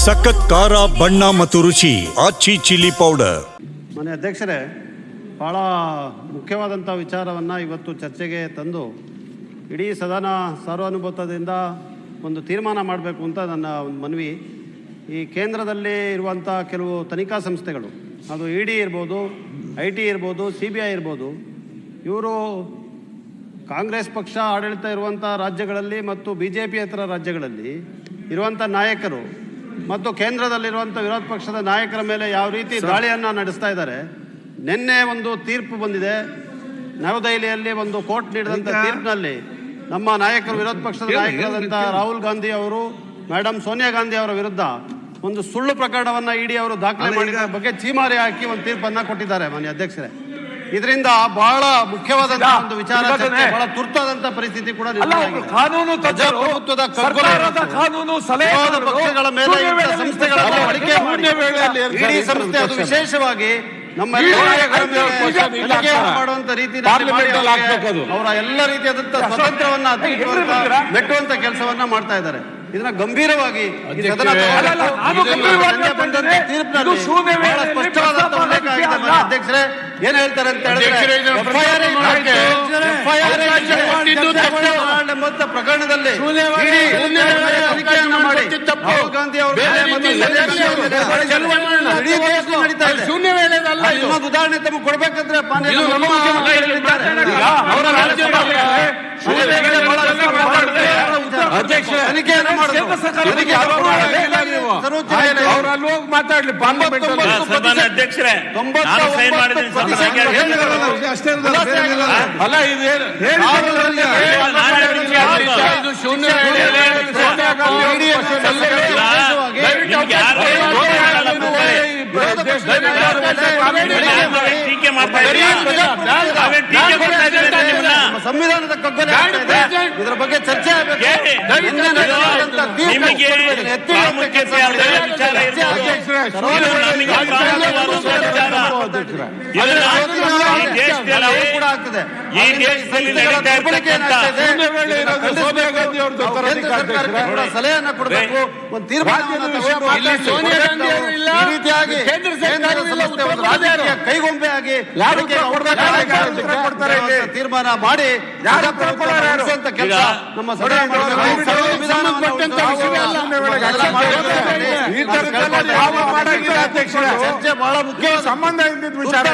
ಸಖತ್ ಖಾರ ಬಣ್ಣ ಮತ್ತು ರುಚಿ ಆಚಿ ಚಿಲ್ಲಿ ಪೌಡರ್. ಮಾನ್ಯ ಅಧ್ಯಕ್ಷರೇ, ಭಾಳ ಮುಖ್ಯವಾದಂಥ ವಿಚಾರವನ್ನು ಇವತ್ತು ಚರ್ಚೆಗೆ ತಂದು ಇಡೀ ಸದನ ಸರ್ವಾನುಭೂತದಿಂದ ಒಂದು ತೀರ್ಮಾನ ಮಾಡಬೇಕು ಅಂತ ನನ್ನ ಒಂದು ಮನವಿ. ಈ ಕೇಂದ್ರದಲ್ಲಿ ಇರುವಂಥ ಕೆಲವು ತನಿಖಾ ಸಂಸ್ಥೆಗಳು, ಅದು ಇ ಡಿ ಇರ್ಬೋದು, IT ಇರ್ಬೋದು, CBI ಇರ್ಬೋದು, ಇವರು ಕಾಂಗ್ರೆಸ್ ಪಕ್ಷ ಆಡಳಿತ ಇರುವಂಥ ರಾಜ್ಯಗಳಲ್ಲಿ ಮತ್ತು BJPಯೇತರ ರಾಜ್ಯಗಳಲ್ಲಿ ಇರುವಂಥ ನಾಯಕರು ಮತ್ತು ಕೇಂದ್ರದಲ್ಲಿರುವಂಥ ವಿರೋಧ ಪಕ್ಷದ ನಾಯಕರ ಮೇಲೆ ಯಾವ ರೀತಿ ದಾಳಿಯನ್ನು ನಡೆಸ್ತಾ ಇದ್ದಾರೆ. ನಿನ್ನೆ ಒಂದು ತೀರ್ಪು ಬಂದಿದೆ, ನವದೆಹಲಿಯಲ್ಲಿ ಒಂದು ಕೋರ್ಟ್ ನೀಡಿದಂಥ ತೀರ್ಪಿನಲ್ಲಿ ನಮ್ಮ ನಾಯಕರು, ವಿರೋಧ ಪಕ್ಷದ ನಾಯಕರಾದಂಥ ರಾಹುಲ್ ಗಾಂಧಿ ಅವರು, ಮೇಡಮ್ ಸೋನಿಯಾ ಗಾಂಧಿ ಅವರ ವಿರುದ್ಧ ಒಂದು ಸುಳ್ಳು ಪ್ರಕರಣವನ್ನು ಇಡಿ ಅವರು ದಾಖಲೆ ಮಾಡಿದ ಬಗ್ಗೆ ಚೀಮಾರಿ ಹಾಕಿ ಒಂದು ತೀರ್ಪನ್ನು ಕೊಟ್ಟಿದ್ದಾರೆ. ಮಾನ್ಯ ಅಧ್ಯಕ್ಷರೇ, ಇದರಿಂದ ಬಹಳ ಮುಖ್ಯವಾದಂತಹ ಒಂದು ವಿಚಾರ, ಬಹಳ ತುರ್ತಾದಂತಹ ಪರಿಸ್ಥಿತಿ ಕೂಡ ಕಾನೂನು ಪ್ರಜಾಪ್ರಭುತ್ವದ ಕಾನೂನು ಪಕ್ಷಗಳ ಮೇಲೆ ಸಂಸ್ಥೆಗಳನ್ನು ಅಳಿಕೆ ಮಾಡಿ ಇಡೀ ಸಂಸ್ಥೆ, ಅದು ವಿಶೇಷವಾಗಿ ನಮ್ಮ ಮಾಡುವಂತ ರೀತಿ ಅವರ ಎಲ್ಲ ರೀತಿಯಾದಂತಹ ಸ್ವತಂತ್ರವನ್ನ ಮೆಟ್ಟುವಂತ ಕೆಲಸವನ್ನ ಮಾಡ್ತಾ ಇದ್ದಾರೆ. ಇದನ್ನ ಗಂಭೀರವಾಗಿ ಅಧ್ಯಕ್ಷರೇ ಏನ್ ಹೇಳ್ತಾರೆ ಅಂತ ಹೇಳಿದ್ರೆ, ಪ್ರಕರಣದಲ್ಲಿ ತನಿಖೆಯನ್ನು ಮಾಡಿ ರಾಹುಲ್ ಗಾಂಧಿ ಅವರು ಇನ್ನೊಂದು ಉದಾಹರಣೆ ತಮಗೆ ಕೊಡ್ಬೇಕಂದ್ರೆ ಮಾತಾಡ್ಲಿ ಅಧ್ಯಕ್ಷರೇ, ಅಲ್ಲ ಸಂವಿಧಾನದ ಕಗ್ಗಲೆ ಇದರ ಬಗ್ಗೆ ಚರ್ಚೆ ಕೂಡ ಆಗ್ತದೆ. ಸಲಹೆಯನ್ನ ಕೊಡಬೇಕು, ಒಂದು ತೀರ್ಮಾನ ಕೈಗೊಂಬೆ ಆಗಿ ತೀರ್ಮಾನ ಮಾಡಿ ಕೆಲಸ ನಮ್ಮ ಚರ್ಚೆ ಬಹಳ ಮುಖ್ಯ. ಸಂಬಂಧ ಇದ್ದಿದ್ದ ವಿಚಾರ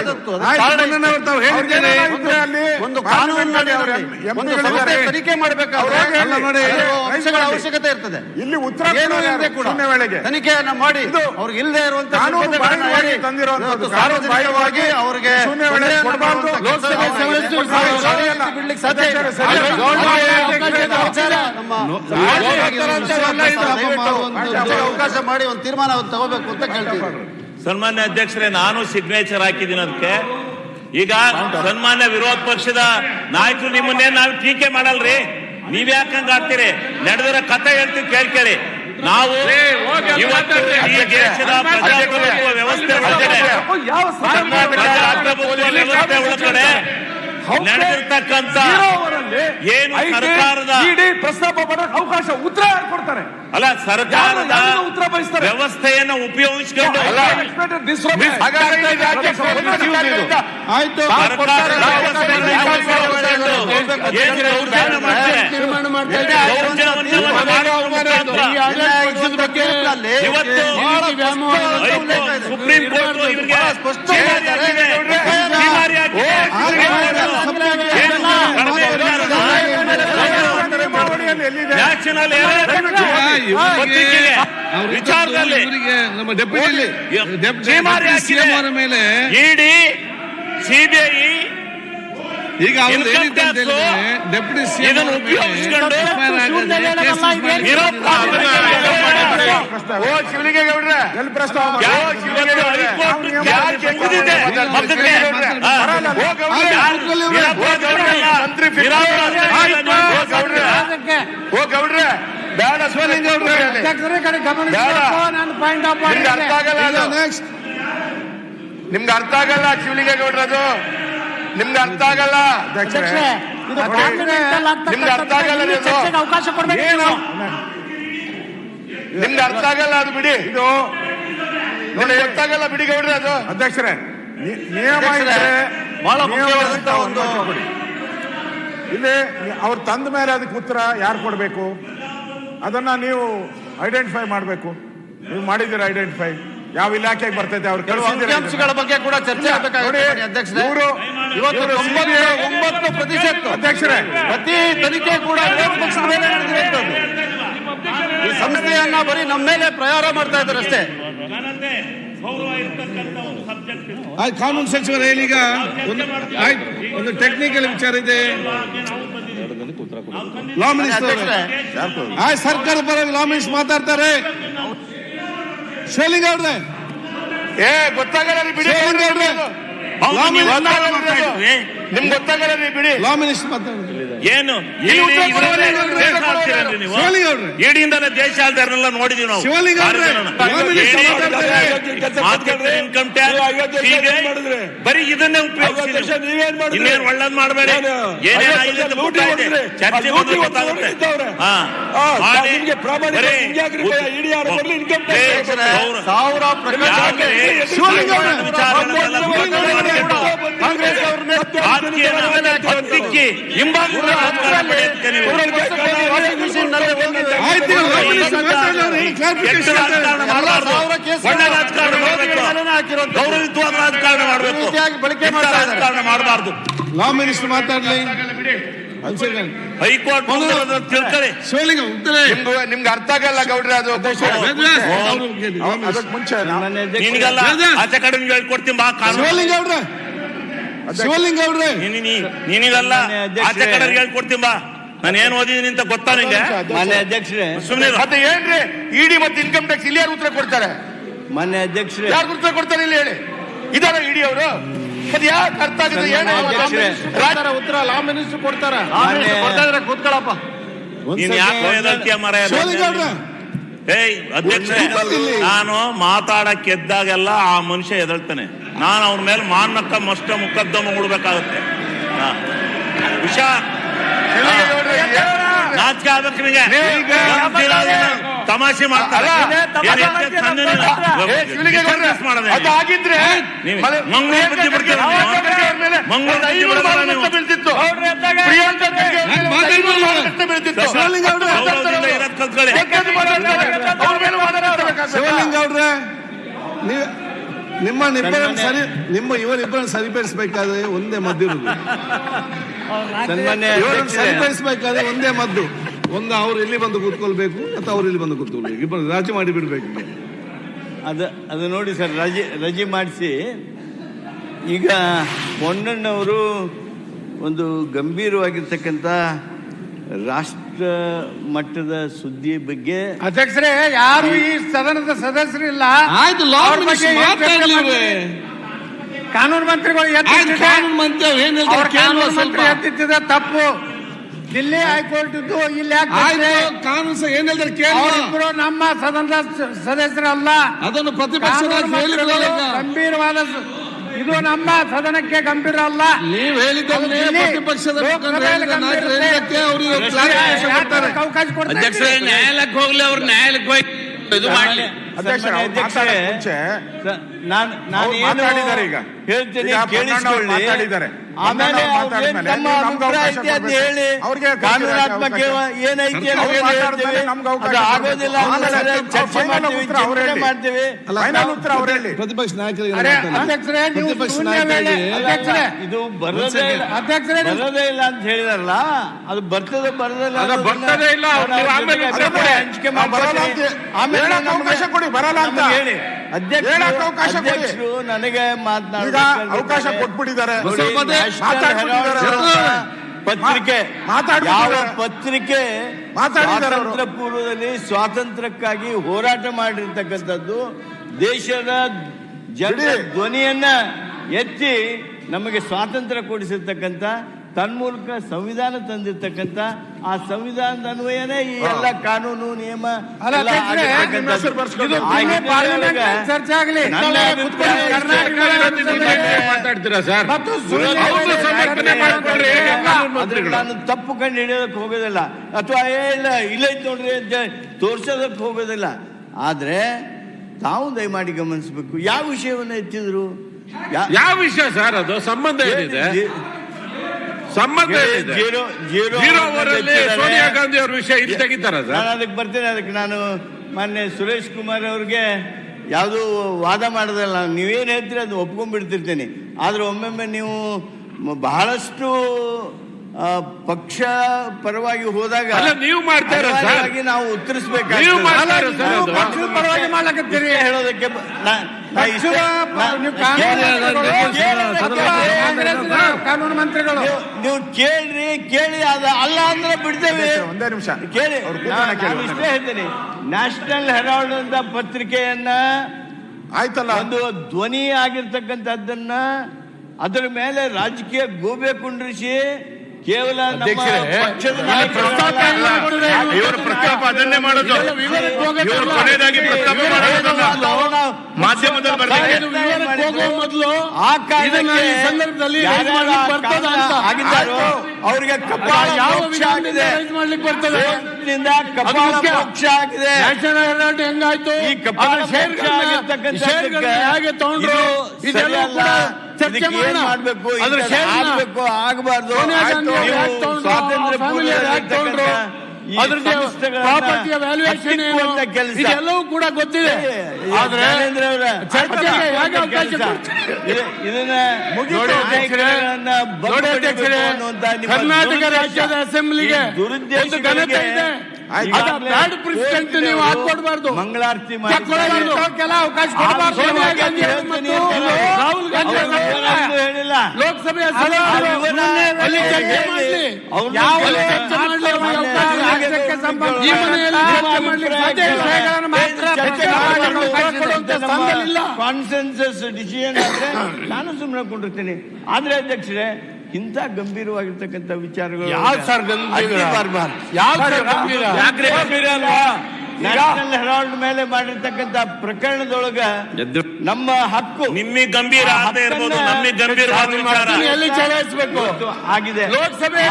ಒಂದು ಕಾನೂನಿನಲ್ಲಿ ಒಂದು ಸಂಸ್ಥೆ ತನಿಖೆ ಮಾಡಬೇಕಾದ್ರೆ ಅವಶ್ಯಕತೆ ಇರ್ತದೆ. ಇಲ್ಲಿ ಉತ್ತರ ಕೂಡ ತನಿಖೆಯನ್ನ ಮಾಡಿ ಅವ್ರಿಗೆ ಇಲ್ಲದೆ ಇರುವಂತ ಸಾರ್ವಜನಿಕವಾಗಿ ಅವರಿಗೆ ಅವಕಾಶ ಮಾಡಿ ಒಂದು ತೀರ್ಮಾನ ತಗೋಬೇಕು ಅಂತ ಕೇಳ್ತೀವಿ. ಸನ್ಮಾನ್ಯ ಅಧ್ಯಕ್ಷರೇ, ನಾನು ಸಿಗ್ನೇಚರ್ ಹಾಕಿದ್ದೀನಿ ಅದಕ್ಕೆ. ಈಗ ಸನ್ಮಾನ್ಯ ವಿರೋಧ ಪಕ್ಷದ ನಾಯಕರು ನಿಮ್ಮನ್ನೇ ನಾವು ಟೀಕೆ ಮಾಡಲ್ರಿ, ನೀವ್ ಯಾಕಂಗ ಆಗ್ತೀರಿ? ನಡೆದಿರೋ ಕಥೆ ಹೇಳ್ತೀವಿ, ಕೇಳ್ಕೇಳಿ. ನಾವು ಇವತ್ತು ಈ ದೇಶದ ಪ್ರಜಾಪ್ರಭುತ್ವ ವ್ಯವಸ್ಥೆ ಒಳಗಡೆ ನಡೆದಿರ್ತಕ್ಕಂಥ ಏನು ಸರ್ಕಾರದ ಪ್ರಸ್ತಾಪ ಮಾಡಕ್ಕೆ ಅವಕಾಶ ಉತ್ತರ ಕೊಡ್ತಾರೆ. ಅಲ್ಲ, ಸರ್ಕಾರದ ಉತ್ತರ ಬಯಸ್ತಾರೆ, ವ್ಯವಸ್ಥೆಯನ್ನು ಉಪಯೋಗಿಸಿಕೊಂಡು ಸುಪ್ರೀಂ ಕೋರ್ಟ್ ನ್ಯಾಷನಲ್ ವಿಚಾರದಲ್ಲಿ ನಮ್ಮ ಡೆಪ್ಯೂಟಿ ಮೇಲೆ ಇಡಿ, CBI ಈಗ ಡೆಪ್ಯೂಟಿ ಇದನ್ನು ಉಪಯೋಗಿಸಿಕೊಂಡು ಬೇಡ ನಿಮ್ಗೆ ಅರ್ಥ ಆಗಲ್ಲ ಶಿವಲಿಂಗೇಗೌಡ್ರದು, ನಿಮ್ಗೆ ಅರ್ಥ ಆಗಲ್ಲ, ನಿಮ್ಗೆ ಅರ್ಥ ಆಗಲ್ಲ. ಅವಕಾಶ ಕೊಡ್ಬೇಕು. ನಿಮ್ಗೆ ಅರ್ಥ ಆಗಲ್ಲ ಅದು ಬಿಡಿ. ಇದು ನೋಡಿ ಗೊತ್ತಾಗಲ್ಲ ಬಿಡಿ ಗೌಡ್ರೆ ಅದು. ಅಧ್ಯಕ್ಷರೇ ನಿಯಮ ಇದ್ರೆ ಬಹಳ ಮುಖ್ಯವಾದಂತ ಒಂದು ಇಲ್ಲಿ ಅವ್ರು ತಂದ ಮೇಲೆ ಅದಕ್ಕೆ ಉತ್ತರ ಯಾರು ಕೊಡಬೇಕು ಅದನ್ನ ನೀವು ಐಡೆಂಟಿಫೈ ಮಾಡಬೇಕು. ನೀವು ಮಾಡಿದ್ದೀರಾ ಐಡೆಂಟಿಫೈ? ಯಾವ ಇಲಾಖೆಗೆ ಬರ್ತೈತೆ ಅವ್ರ ಅಂಶಗಳ ಬಗ್ಗೆ ಕೂಡ ಚರ್ಚೆ ಆಗಬೇಕಾಗುತ್ತೆ ಅಧ್ಯಕ್ಷರೇ. ಇವತ್ತು 99% ಅಧ್ಯಕ್ಷರೇ ಪ್ರತಿ ತನಿಖೆ ಕೂಡ ವಿರೋಧ ಪಕ್ಷದ ಮೇಲೆ ನಡೆದಿರುವಂತದ್ದು. ಈ ಸಂಸ್ಥೆಯನ್ನ ಬರೀ ನಮ್ಮ ಮೇಲೆ ಪ್ರಹಾರ ಮಾಡ್ತಾ ಇದ್ದಾರೆ ಅಷ್ಟೇ. ಕಾನೂನು ಸಚಿವರು ಹೇಳೀಗ ಒಂದು ಟೆಕ್ನಿಕಲ್ ವಿಚಾರ ಇದೆ. ಲಾ ಮಿನಿಸ್ಟರ್ ಸರ್ಕಾರ ಪರವಾಗಿ ಲಾ ಮಿನಿಸ್ಟರ್ ಮಾತಾಡ್ತಾರೆ. ಶಿವಲಿಂಗ ಅವ್ರೆ ಗೊತ್ತಾಗಲ್ಲ ಬಿಡಿ. ನಿಮ್ಗೆ ಗೊತ್ತಾಗಲ್ಲ ಬಿಡಿ. ಲಾ ಮಿನಿಸ್ಟರ್ ಮಾತಾಡ್ತಾರೆ. ಏನು ಇಡಿಯಿಂದಲೇ ದೇಶ ಆಳ್ದಾರನ್ನೆಲ್ಲ ನೋಡಿದೀವಿ ನಾವು. ಶಿವಲಿಂಗ ಅವ್ರೆ ಇನ್ಕಮ್ ಟ್ಯಾಕ್ಸ್ ಹೀಗೆ ಬರೀ ಇದನ್ನೇ ಉಪಯೋಗಿಸಿ ಇನ್ನೇನು ಒಳ್ಳೇದ್ ಮಾಡಬೇಡಿ. ಚರ್ಚೆ ಗೊತ್ತಾಗುತ್ತೆ. ಗೌರವಿತವಾದ ರಾಜಕಾರಣ ಮಾಡಬೇಕು, ರಾಜಕಾರಣ ಮಾಡಬಾರ್ದು. ಲಾ ಮಿನಿಸ್ಟರ್ ಮಾತಾಡ್ಲಿ. ಹೈಕೋರ್ಟ್ ತಿಳ್ಕೊಳ್ಳಿ. ಶಿವಲಿಂಗ ನಿಮ್ಗೆ ಅರ್ಥ ಆಗಲ್ಲ ಗೌಡ್ರೆ ಅದು. ಅದಕ್ಕೆ ಮುಂಚೆ ನಿನಗಲ್ಲ ಆಚೆ ಕಡೆ ಹೇಳ್ಕೊಡ್ತೀನಿ ಬಾ. ಶಿವಲಿಂಗ ಅವ್ರೆ ಶಿವಲಿಂಗ ಅವ್ರೆ ನಿನಗಲ್ಲ ಆಚೆ ಕಡೆ ಹೇಳ್ಕೊಡ್ತೀನಿ ಬಾ. ನಾನು ಏನ್ ಓದಿದೀನಿ ಅಂತ ಗೊತ್ತಾ ನಿಂಗೆ? ಮಾನ್ಯ ಅಧ್ಯಕ್ಷರೇ, ಸುಮ್ಮನೆ ಮತ್ತೆ ಏನ್ರಿ ಇಡಿ ಮತ್ತೆ ಇನ್ಕಮ್ ಟ್ಯಾಕ್ಸ್ ಇಲ್ಲಿ ಯಾರು ಉತ್ತರ ಕೊಡ್ತಾರೆ? ಮಾನ್ಯ ಅಧ್ಯಕ್ಷರೇ, ಯಾರು ಉತ್ತರ ಕೊಡ್ತಾರೆ ಇಲ್ಲಿ ಹೇಳಿ? ಇದಾರ ಇಡಿ ಅವರು? ಅದು ಯಾಕೆ ಅರ್ಥ ಆಗುತ್ತೆ? ಏನು ಉತ್ತರ ಲಾ ಮಿನಿಸ್ಟರ್ ಕೊಡ್ತಾರ? ಕೂತ್ಕೊಳ್ಳಪ್ಪ. ನೀನ್ ಯಾಕೆ ಎದಳ್ತೀಯ ಮರ? ಶಿವಲಿಂಗ ಅವ್ರೆ ಅಧ್ಯಕ್ಷರೇ, ನಾನು ಮಾತಾಡಕ್ಕೆ ಎದ್ದಾಗೆಲ್ಲ ಆ ಮನುಷ್ಯ ಎದಳ್ತಾನೆ. ನಾನು ಅವ್ರ ಮೇಲೆ ಮಾನಕ್ಕ ಮಷ್ಟ ಮುಕದ್ದಮ ಕೊಡ್ಬೇಕಾಗುತ್ತೆ. ವಿಷಯ ನಾಚಿಕೆ ಆಗ್ಬೇಕು ನಿಮಗೆ. ತಮಾಷೆ ಮಾಡ್ತಾರೆ. ಅದಾಗಿದ್ರೆ ಮಂಗಳೂರು ಬುದ್ಧಿ ಬಿಡ್ತೀರ, ಮಂಗಳೂರು ಬೀಳ್ತಿತ್ತು. ಶಿವಲಿಂಗ ಅವ್ರೆ ಇವರಿಬ್ಬರನ್ನು ಸರಿಪಡಿಸಬೇಕಾದ್ರೆ ಒಂದೇ ಮದ್ದು ಇರುದು. ಇವರನ್ನು ಸರಿಪಡಿಸಬೇಕಾದ್ರೆ ಒಂದೇ ಮದ್ದು. ಒಂದು ಅವ್ರು ಇಲ್ಲಿ ಬಂದು ಕೂತ್ಕೊಳ್ಬೇಕು ಅಥವಾ ಅವ್ರು ಇಲ್ಲಿ ಬಂದು ಕೂತ್ಕೊಳ್ಬೇಕು. ಇಬ್ಬರು ರಾಜಿ ಮಾಡಿ ಬಿಡ್ಬೇಕು. ಅದು ನೋಡಿ ಸರ್, ರಜೆ ಮಾಡಿಸಿ. ಈಗ ಮೊನ್ನಣ್ಣವರು ಒಂದು ಗಂಭೀರವಾಗಿರ್ತಕ್ಕಂಥ ರಾಷ್ಟ್ರ ಮಟ್ಟದ ಸುದ್ದಿ ಬಗ್ಗೆ ಅಧ್ಯಕ್ಷರೇ, ಯಾರು ಈ ಸದನದ ಸದಸ್ಯರಿಲ್ಲ. ಆಯ್ತು, ಕಾನೂನು ಮಂತ್ರಿಗಳು ಎತ್ತಿದ್ದ ತಪ್ಪು. ದಿಲ್ಲಿ ಹೈಕೋರ್ಟ್ ಇದ್ದು ಇಲ್ಲಿ ಕಾನೂನು ಏನ್ ಹೇಳ್ತಾರೆ ಅವರಿಬ್ಬರು ನಮ್ಮ ಸದನದ ಸದಸ್ಯರಲ್ಲ. ಅದನ್ನು ಪ್ರತಿಪಕ್ಷ ಗಂಭೀರವಾದ ಇದು ನಮ್ಮ ಸದನಕ್ಕೆ ಗಂಭೀರ ಅಲ್ಲ. ನೀವು ಹೇಳಿದ್ದನ್ನೇ ಪ್ರತಿಪಕ್ಷದ ಅವಕಾಶ ಕೊಡ್ತಾರೆ. ಅಧ್ಯಕ್ಷರೇ, ನ್ಯಾಯಾಲಯಕ್ಕೆ ಹೋಗ್ಲಿ, ಅವ್ರು ನ್ಯಾಯಾಲಯಕ್ಕೆ ಹೋಗಿ ಇದು ಮಾಡಲಿ. ನಾನು ಮಾತಾಡಿದ್ದಾರೆ. ಈಗ ಹೇಳ್ತೀನಿ, ಕೇಳಿಸ್ಕೊಳ್ಳಿ. ಆಮೇಲೆ ನಮ್ಮ ಅಭಿಪ್ರಾಯ ಐತಿ ಅಂತ ಹೇಳಿ ಕಾನೂನಾತ್ಮಕ ಏನೈತಿ ಅದು ಆಗೋದಿಲ್ಲ. ಚರ್ಚೆ ಮಾಡ್ತೀವಿ. ಪ್ರತಿಪಕ್ಷ ನಾಯಕರಿಗೆ ಇದು ಬರೋದೇ ಇಲ್ಲ ಅಂತ ಹೇಳಿದಾರಲ್ಲ, ಅದು ಬರ್ತದೆ ಬರೋದೇ ಇಲ್ಲ. ಹಂಚಿಕೆ ಮಾಡ್ತಾರೆ. ಆಮೇಲೆ ಅವಕಾಶ ಕೊಡಿ, ಬರಲ್ಲ ಅಂತ ಹೇಳಿ. ಅಧ್ಯಕ್ಷರು ನನಗೆ ಅವಕಾಶ ಕೊಟ್ಬಿಟ್ಟಿದ್ದಾರೆ. ಪತ್ರಿಕೆ ಯಾವ ಪತ್ರಿಕೆ ಸ್ವಾತಂತ್ರ್ಯ ಪೂರ್ವದಲ್ಲಿ ಸ್ವಾತಂತ್ರ್ಯಕ್ಕಾಗಿ ಹೋರಾಟ ಮಾಡಿರ್ತಕ್ಕಂಥದ್ದು, ದೇಶದ ಜನರ ಧ್ವನಿಯನ್ನ ಎತ್ತಿ ನಮಗೆ ಸ್ವಾತಂತ್ರ್ಯ ಕೊಡಿಸಿರ್ತಕ್ಕಂಥ ತನ್ಮೂಲಕ ಸಂವಿಧಾನ ತಂದಿರ್ತಕ್ಕಂಥ ಆ ಸಂವಿಧಾನದ ಅನ್ವಯನೇ ಈ ಎಲ್ಲ ಕಾನೂನು ನಿಯಮ ಎಲ್ಲ ಆಗಿರ್ತಕ್ಕಂಥದ್ದು. ಚರ್ಚೆ ಆಗಲಿ ಮಾತಾಡ್ತೀರಾ ಸರ್? ನಾನು ತಪ್ಪು ಕಂಡು ಹಿಡಿಯೋದಕ್ಕೆ ಹೋಗೋದಿಲ್ಲ, ಅಥವಾ ಇಲ್ಲೈತ್ ನೋಡ್ರಿ ಅಂತ ತೋರ್ಸೋದಕ್ಕೆ ಹೋಗೋದಿಲ್ಲ. ಆದ್ರೆ ತಾವು ದಯಮಾಡಿ ಗಮನಿಸಬೇಕು, ಯಾವ ವಿಷಯವನ್ನ ಎತ್ತಿದ್ರು, ಯಾವ ವಿಷಯ ಸರ್? ಅದು ಸಂಬಂಧ ಏನಿದೆ? ಸಂಬಂಧ ಸೋನಿಯಾ ಗಾಂಧಿ ಅವ್ರ ವಿಷಯ ಇಲ್ಲಿ ತೆಗಿತಾರ ಸರ್? ನಾನು ಅದಕ್ಕೆ ಬರ್ತೇನೆ. ಅದಕ್ಕೆ ನಾನು ಮಾನ್ಯ ಸುರೇಶ್ ಕುಮಾರ್ ಅವ್ರಿಗೆ ಯಾವುದೂ ವಾದ ಮಾಡೋದಲ್ಲ, ನೀವೇನು ಹೇಳ್ತೀರಿ ಅದು ಒಪ್ಕೊಂಡ್ಬಿಡ್ತಿರ್ತೇನೆ. ಆದ್ರೆ ಒಮ್ಮೊಮ್ಮೆ ನೀವು ಬಹಳಷ್ಟು ಪಕ್ಷ ಪರವಾಗಿ ಹೋದಾಗ ನೀವು ಮಾಡ್ತಾರೆ ನಾವು ಉತ್ತರಿಸಬೇಕಾಗಿ ಹೇಳೋದಕ್ಕೆ ಕಾನೂನು ಮಂತ್ರಿಗಳು ನೀವು ಕೇಳಿ ಅಲ್ಲ ಅಂದ್ರೆ ಬಿಡ್ತೇವೆ. ಒಂದೇ ನಿಮಿಷ ಕೇಳಿ, ಇಷ್ಟೇ ಹೇಳ್ತೇನೆ. ನ್ಯಾಷನಲ್ ಹೆರಾಲ್ಡ್ ಅಂತ ಪತ್ರಿಕೆಯನ್ನ ಆಯ್ತಲ್ಲ, ಒಂದು ಧ್ವನಿ ಆಗಿರ್ತಕ್ಕಂಥದ್ದನ್ನ ಅದರ ಮೇಲೆ ರಾಜಕೀಯ ಗೋಬೆ ಕುಂಡ್ರಿಸಿ ಕೇವಲ ಪ್ರಸ್ತಾಪ ಅದನ್ನೇ ಮಾಡೋದು. ಕೊನೆಯದಾಗಿ ಪ್ರಸ್ತಾಪ ಮಾಧ್ಯಮದಲ್ಲಿ ಸಂದರ್ಭದಲ್ಲಿ ಅವರಿಗೆ ಕಪಾಳ ಮೋಕ್ಷ ಆಗಿದೆ. ಹೆಂಗಾಯ್ತು? ಈ ಕಪಾಳ ಮೋಕ್ಷ ಹೇಗೆ ತಗೊಂಡ್ರು? ಮಾಡ್ಬೇಕು, ಆಗಬಾರ್ದು. ಎಲ್ಲವೂ ಕೂಡ ಗೊತ್ತಿದೆ. ಕರ್ನಾಟಕ ರಾಜ್ಯದ ಅಸೆಂಬ್ಲಿಗೆ ಘನತೆ ಇದೆ. ನೀವು ಹಾಕೊಡ್ಬಾರ್ದು, ಮಂಗಳಾರತಿ ಕೆಲ ಅವಕಾಶ ಕೊಡಬಾರ್ದು. ರಾಹುಲ್ ಗಾಂಧಿ ಹೇಳಿಲ್ಲ. ಲೋಕಸಭೆ ಕಾನ್ಸೆನ್ಸಸ್ ಡಿಸಿಷನ್ ಆದ್ರೆ ನಾನು ಸುಮ್ಮನೆ ಕೊಂಡಿರ್ತೀನಿ. ಆದ್ರೆ ಅಧ್ಯಕ್ಷರೇ, ಇಂಥ ಗಂಭೀರವಾಗಿರ್ತಕ್ಕಂಥ ವಿಚಾರಗಳು ನ್ಯಾಷನಲ್ ಹೆರಾಲ್ಡ್ ಮೇಲೆ ಮಾಡಿರ್ತಕ್ಕಂಥ ಪ್ರಕರಣದೊಳಗ ನಮ್ಮ ಹಕ್ಕು ನಿಮಗೆ ಗಂಭೀರ ಆಗದೆ ಇರ್ಬೋದು, ನಮಗೆ ಗಂಭೀರವಾದ ವಿಚಾರ ಚಲಾಯಿಸಬೇಕು ಆಗಿದೆ. ಲೋಕಸಭೆ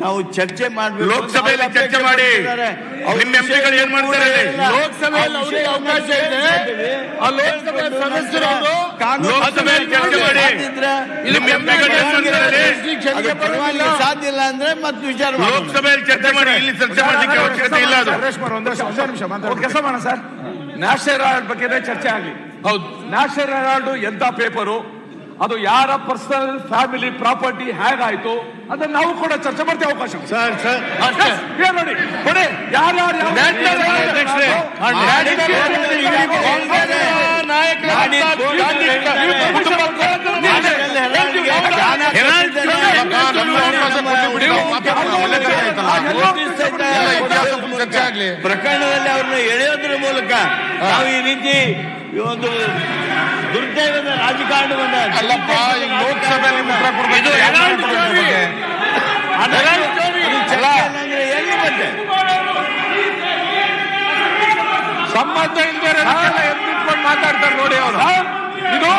ನಾವು ಚರ್ಚೆ ಮಾಡಬೇಕು. ಲೋಕಸಭೆಯಲ್ಲಿ ಚರ್ಚೆ ಮಾಡಿ ನಿಮ್ಮ ಎಂಪಿಗಳು ಏನ್ ಮಾಡ್ತಾರೆ? ಲೋಕಸಭೆಯಲ್ಲಿ ಅವರಿಗೆ ಅವಕಾಶ ಇದೆ. ಆ ಲೋಕಸಭೆ ಸದಸ್ಯರು ಲೋಕಸಭೆಯಲ್ಲಿ ಚರ್ಚೆ ಮಾಡಿ ನಿಮ್ಮ ಎಂಪಿಗಳು ಏನ್ ಮಾಡ್ತಾರೆ? ಸಾಧ್ಯ ಇಲ್ಲ ಅಂದ್ರೆ ಮತ್ತೆ ವಿಚಾರ ಲೋಕಸಭೆಯಲ್ಲಿ ಚರ್ಚೆ ಮಾಡಿ, ಇಲ್ಲಿ ಚರ್ಚೆ ಮಾಡಲಿಕ್ಕೆ ಅವಶ್ಯಕತೆ ಇಲ್ಲ. ಅದು ಕೆಲಸ ಮಾಡೋಣ ಸರ್. ನ್ಯಾಷನಲ್ ಹೆರಾಲ್ಡ್ ಬಗ್ಗೆ ಚರ್ಚೆ ಆಗಲಿ. ಹೌದು, ನ್ಯಾಷನಲ್ ಹೆರಾಲ್ಡ್ ಎಂತ ಪೇಪರು, ಅದು ಯಾರ ಪರ್ಸನಲ್ ಫ್ಯಾಮಿಲಿ ಪ್ರಾಪರ್ಟಿ ಹೇಗಾಯ್ತು ಅದನ್ನ ನಾವು ಕೂಡ ಚರ್ಚೆ ಮಾಡ್ತೇವೆ. ಅವಕಾಶ ನೋಡಿ, ಕೊಡಿ ಯಾರ್ಯಾರು ಪ್ರಕರಣದಲ್ಲಿ ಅವ್ರನ್ನ ಎಳೆಯೋದ್ರ ಮೂಲಕ ನಾವು ಈ ರೀತಿ ಒಂದು ದುರ್ದೈವದ ರಾಜಕಾರಣವನ್ನ ಲೋಕಸಭೆಯಲ್ಲಿ ಸಂಬಂಧ ಇಲ್ಲದೆ ಮಾತಾಡ್ತಾರೆ ನೋಡಿ ಅವರು. ಇದು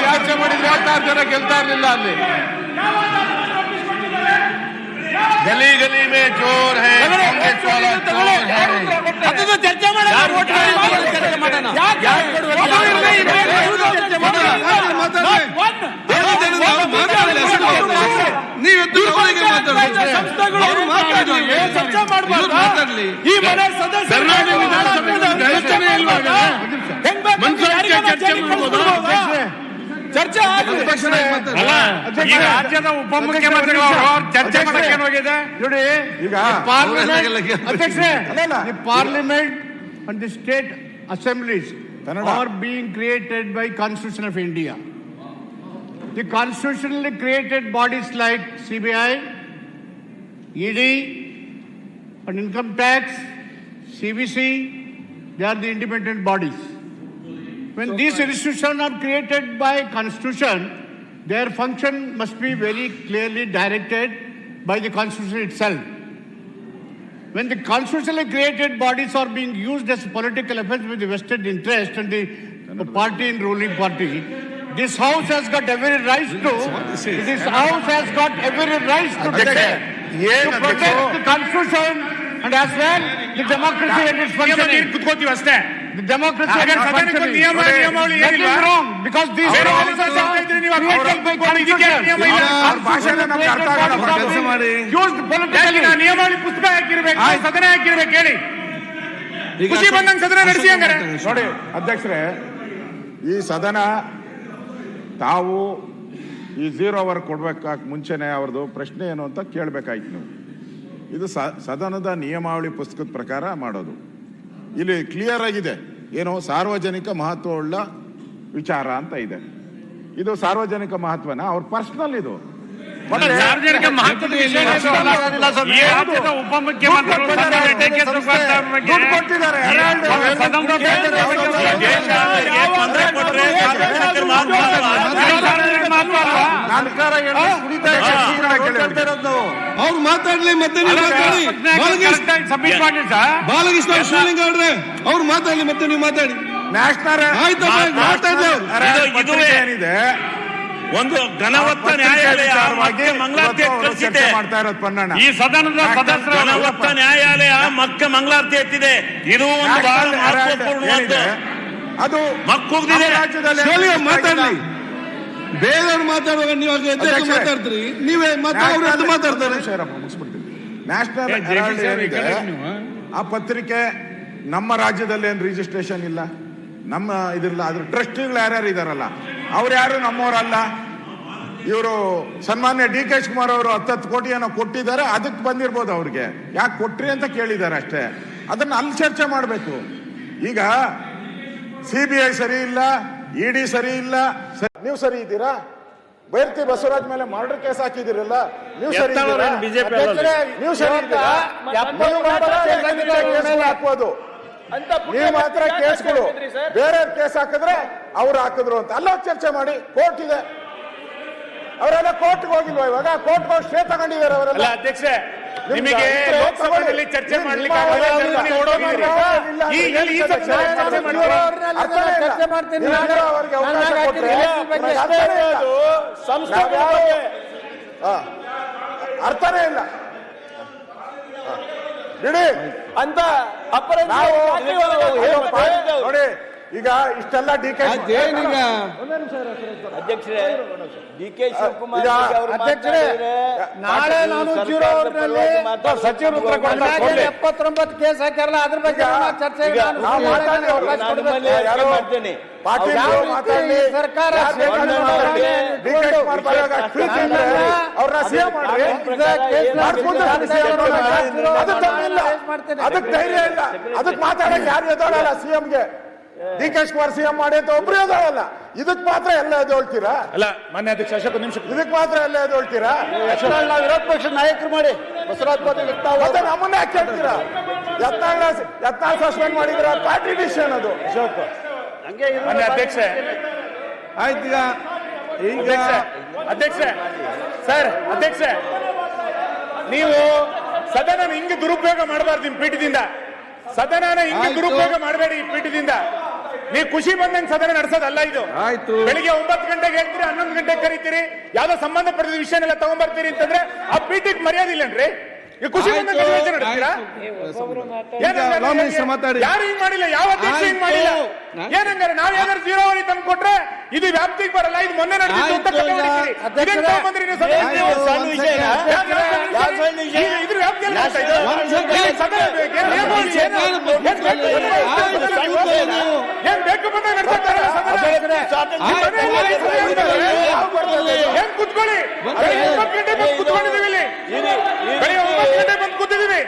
ರಾಜ್ಯ ಮಾಡಿದ್ರೆ 26 ಜನ ಗೆಲ್ತಾ ಇರಲಿಲ್ಲ ಅಲ್ಲಿ. ಗಲಿ ಗಲಿ ಮೇ ಚೋರ್ ಹೈ, ಕಾಂಗ್ರೆಸ್ ವಾಲಾ ಚೋರ್ ಹೈ. ಅದನ್ನು ಚರ್ಚೆ ಮಾಡೋಣ. ಈ ಮನೆ ಚರ್ಚೆ ರಾಜ್ಯದ ಉಪಮುಖ್ಯಮಂತ್ರಿಗಳು ಚರ್ಚೆ ಮಾಡಕ್ಕೆ ಹೋಗಿದೆ ನೋಡಿ. ಈಗ parliament and the state assemblies are being created by Constitution of India. the constitutionally created bodies like CBI, ED, and income tax, CBC, they are the independent bodies. When these institutions are created by constitution, their function must be very clearly directed by the constitution itself. When the constitutionally created bodies are being used as political offense with the vested interest and the party in ruling party, this house has got every right to. This house has got every right to declare, to protect the constitution and as well the democracy and its functioning. The democracy and its functioning. That is wrong because these bodies are created by constitution. Used politically. ನಿಯಮಾವಳಿ ಪುಸ್ತಕ ಹಾಕಿರ್ಬೇಕು, ಸದನ ಹಾಕಿರ್ಬೇಕು. ಹೇಳಿ, ಖುಷಿ ಬಂದಂಗೆ ಸದನ ನಡೆಸಿ ಹಂಗಾರೆ. ನೋಡಿ ಅಧ್ಯಕ್ಷರೇ, ಈ ಸದನ ತಾವು ಈ 0 ಅವರ್ ಕೊಡ್ಬೇಕಾಗ ಮುಂಚೆನೆ ಅವ್ರದ್ದು ಪ್ರಶ್ನೆ ಏನು ಅಂತ ಕೇಳಬೇಕಾಯ್ತು ನೀವು. ಇದು ಸದನದ ನಿಯಮಾವಳಿ ಪುಸ್ತಕದ ಪ್ರಕಾರ ಮಾಡೋದು. ಇಲ್ಲಿ ಕ್ಲಿಯರ್ ಆಗಿದೆ, ಏನೋ ಸಾರ್ವಜನಿಕ ಮಹತ್ವವುಳ್ಳ ವಿಚಾರ ಅಂತ ಇದೆ. ಇದು ಸಾರ್ವಜನಿಕ ಮಹತ್ವನ ಅವ್ರ ಪರ್ಸನಲ್ ಇದು. ಸಾರ್ವಜನಿಕ ಮಹತ್ವದ ಉಪಮುಖ್ಯಮಂತ್ರಿ ಅವ್ರು ಮಾತಾಡ್ಲಿ, ಮತ್ತೆ ಬಾಲಕೃಷ್ಣ ಶಿವಲಿಂಗ ಅವ್ರೆ ಅವ್ರು ಮಾತಾಡ್ಲಿ, ಮತ್ತೆ ನೀವು ಮಾತಾಡಿ. ನ್ಯಾಷನಲ್ ಏನಿದೆ, ಒಂದು ಘನವತ್ತ ನ್ಯಾಯಾಲಯ ಮಂಗಳಾರತಿ ಕಳಿಸಿದೆ ಮಾಡ್ತಾ ಇರೋದು ಪನ್ನಣ್ಣ. ಈ ಸದನದ ಸದಸ್ಯರ ಘನವತ್ತ ನ್ಯಾಯಾಲಯ ಮಕ್ಕ ಮಂಗಳಾರತಿ ಎತ್ತಿದೆ. ಇದು ಒಂದು ಬಹಳ ಮಹತ್ವಪೂರ್ಣವಾದ ಅದು ಮಕ್ಕೂಗ್ದಿದೆ. ರಾಜ್ಯದಲ್ಲಿ ಮಾತಾಡ್ಲಿ, ಬೇರೆಯವ್ರು ಮಾತಾಡುವಾಗ ನೀವು ಮಾತಾಡ್ತೀರಿ, ನೀವೇ ಮಾತಾಡ್ತಾರೆ. ನ್ಯಾಷನಲ್ ಹೆರಾಲ್ಡ್ ಏನಿದೆ, ಆ ಪತ್ರಿಕೆ ನಮ್ಮ ರಾಜ್ಯದಲ್ಲಿ ಏನು ರಿಜಿಸ್ಟ್ರೇಷನ್ ಇಲ್ಲ, ನಮ್ಮ ಇದಿಲ್ಲ. ಅದ್ರ ಟ್ರಸ್ಟಿಗಳು ಯಾರ್ಯಾರು ಇದಾರಲ್ಲ ಅವ್ರು ಯಾರು ನಮ್ಮವರಲ್ಲ. ಇವರು ಸನ್ಮಾನ್ಯ DK ಶಿವಕುಮಾರ್ ಅವರು 10 ಕೋಟಿ ಏನೋ ಕೊಟ್ಟಿದ್ದಾರೆ, ಅದಕ್ಕೆ ಬಂದಿರ್ಬೋದು. ಅವ್ರಿಗೆ ಯಾಕೆ ಕೊಟ್ರಿ ಅಂತ ಕೇಳಿದ್ದಾರೆ ಅಷ್ಟೇ. ಅದನ್ನ ಅಲ್ಲಿ ಚರ್ಚೆ ಮಾಡಬೇಕು. ಈಗ CBI ಸರಿ ಇಲ್ಲ, ED ಸರಿ ಇಲ್ಲ, ನೀವು ಸರಿ ಇದ್ದೀರಾ? ಬೈರ್ತಿ ಬಸವರಾಜ್ ಮೇಲೆ ಮರ್ಡರ್ ಕೇಸ್ ಹಾಕಿದಿರಲ್ಲ, ನೀವು ಸರಿ ಇದ್ದೀರಾ? ನೀವು ಸರಿ ಇದ್ದೀರಾ? ಹಾಕ್ಬೋದು, ನೀವು ಮಾತ್ರ ಕೇಸ್ಗಳು ಬೇರೆ ಕೇಸ್ ಹಾಕಿದ್ರೆ ಅವ್ರು ಹಾಕಿದ್ರು ಅಂತ ಅಲ್ಲ ಚರ್ಚೆ ಮಾಡಿ. ಕೋರ್ಟ್ ಇದೆ, ಅವರೆಲ್ಲ ಕೋರ್ಟ್ಗೆ ಹೋಗಿಲ್ವಾ? ಇವಾಗ ಕೋರ್ಟ್ ಹೋಗಿ ಸ್ಟೇ ತಗೊಂಡಿದ್ದಾರೆ ಅವರೆಲ್ಲ. ಅಧ್ಯಕ್ಷ, ನಿಮಗೆ ಲೋಕಸಭೆಯಲ್ಲಿ ಚರ್ಚೆ ಮಾಡ್ಲಿಕ್ಕೆ ಅರ್ಥನೇ ಇಲ್ಲ ಬಿಡಿ ಅಂತ ನೋಡಿ. ಈಗ ಇಷ್ಟೆಲ್ಲ DK ಅಧ್ಯಕ್ಷರೇ, DK ಶಿವಕುಮಾರ್ ನಾಳೆ ನಾನು ಸಚಿವರು 79 ಕೇಸ್ ಹಾಕ್ಯಾರಲ್ಲ, ಅದ್ರ ಬಗ್ಗೆ ಚರ್ಚೆ ಮಾಡ್ತೇನೆ. ಸರ್ಕಾರ ಅದಕ್ಕೆ ಧೈರ್ಯ ಇಲ್ಲ, ಅದಕ್ಕೆ ಮಾತಾಡಕ್ಕೆ ಯಾರು ಎದೋಳಲ್ಲ. CMಗೆ DK ಶಿವಕುಮಾರ್ CM ಮಾಡಿ ಅಂತ ಒಬ್ರು ಎದೋಳಲ್ಲ. ಇದಕ್ ಮಾತ್ರ ಎಲ್ಲ ಎದೋಳ್ತೀರಾ? ಅಲ್ಲ, ಮಾನ್ಯ ಅಧ್ಯಕ್ಷ ಅಶೋಕ್ ನಿಮಿಷ, ಇದಕ್ ಮಾತ್ರ ಎಲ್ಲ ಎದೋಳ್ತೀರಾ? ನಾವು ವಿರೋಧ ಪಕ್ಷದ ನಾಯಕರು ಮಾಡಿ ಬಸವರಾಜ್ ಮತ್ತೆ ನಮ್ಮನ್ನ ಯಾಕೆ ಕೇಳ್ತೀರಾ? ಯತ್ನಾಳ್ ಸಸ್ಪೆಂಡ್ ಮಾಡಿದ್ರ ಪಾರ್ಟಿ ಡಿಸಿಷನ್ ಅದು. ಅಶೋಕ್ ಮಾನ್ಯ ಅಧ್ಯಕ್ಷ, ಆಯ್ತು. ಈಗ ಅಧ್ಯಕ್ಷ ಸರ್, ಅಧ್ಯಕ್ಷ ನೀವು ಸದನ ಹಿಂಗೆ ದುರುಪಯೋಗ ಮಾಡಬಾರ್ದು. ನಿಮ್ಮ ಪೀಠದಿಂದ ಸದನನ ಹಿಂಗೆ ದುರುಪಯೋಗ ಮಾಡಬೇಡಿ. ಈ ಪೀಠದಿಂದ ನೀವು ಖುಷಿ ಬಂದಂಗೆ ಸದನ ನಡೆಸೋದಲ್ಲ ಇದು. ಆಯ್ತು, ಬೆಳಿಗ್ಗೆ 9 ಗಂಟೆಗೆ ಹೇಳ್ತೀರಿ, 11 ಗಂಟೆಗೆ ಕರೀತೀರಿ, ಯಾವ್ದೋ ಸಂಬಂಧಪಟ್ಟಿದ ವಿಷಯನೆಲ್ಲ ತಗೊಂಡ್ಬರ್ತೀರಿ ಅಂತಂದ್ರೆ ಆ ಪೀಠಕ್ಕೆ ಮರ್ಯಾದೆ ಇಲ್ಲನ್ರಿ. ಈ ಖುಷಿ ಬಂದಂಗೆ ನಡೆಸ್ತೀರಾ? ಯಾರು ಹಿಂಗ್ ಮಾಡಿಲ್ಲ, ಯಾವ ಅಧ್ಯಕ್ಷ ಹಿಂಗ್ ಮಾಡಿಲ್ಲ. ಏನಂಗಾರೆ ನಾವ್ ಏನಾದ್ರು 0 ಅವರ್ ತಂದು ಕೊಟ್ರೆ ಇದು ವ್ಯಾಪ್ತಿಗೆ ಬರಲ್ಲ. ಇದು ಮೊನ್ನೆ ನಡೆದಿತ್ತು ಅಂತ ಕತೆ ಹೊಡಿತೀರಿ. ಇದನ್ನ ತಗೊಂಡ್ಬಂದ್ರಿ ನೀವು ಸದನ. ಇದ್ರ ವ್ಯಾಪ್ತಿಯಲ್ಲಿ ಏನ್ ಬೇಕು ಬಂದಾಗ ನಡೆಸ್ತಾರೆ ಏನ್ ಕುತ್ಕೊಳ್ಳಿ. 9 ಗಂಟೆ ಬಂದು ಕುತ್ಕೊಂಡಿದೀವಿ ಇಲ್ಲಿ, ಬೆಳಿಗ್ಗೆ 9 ಗಂಟೆ ಬಂದು ಕೂತಿದೀವಿ.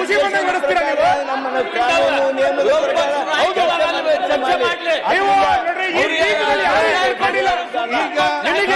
ಖುಷಿ ಬಂದಾಗ ನಡೆಸ್ತೀರಾ ನೀವು? ಮಾಡಿಲ್ಲ. ಈಗ ನಿಮಗೆ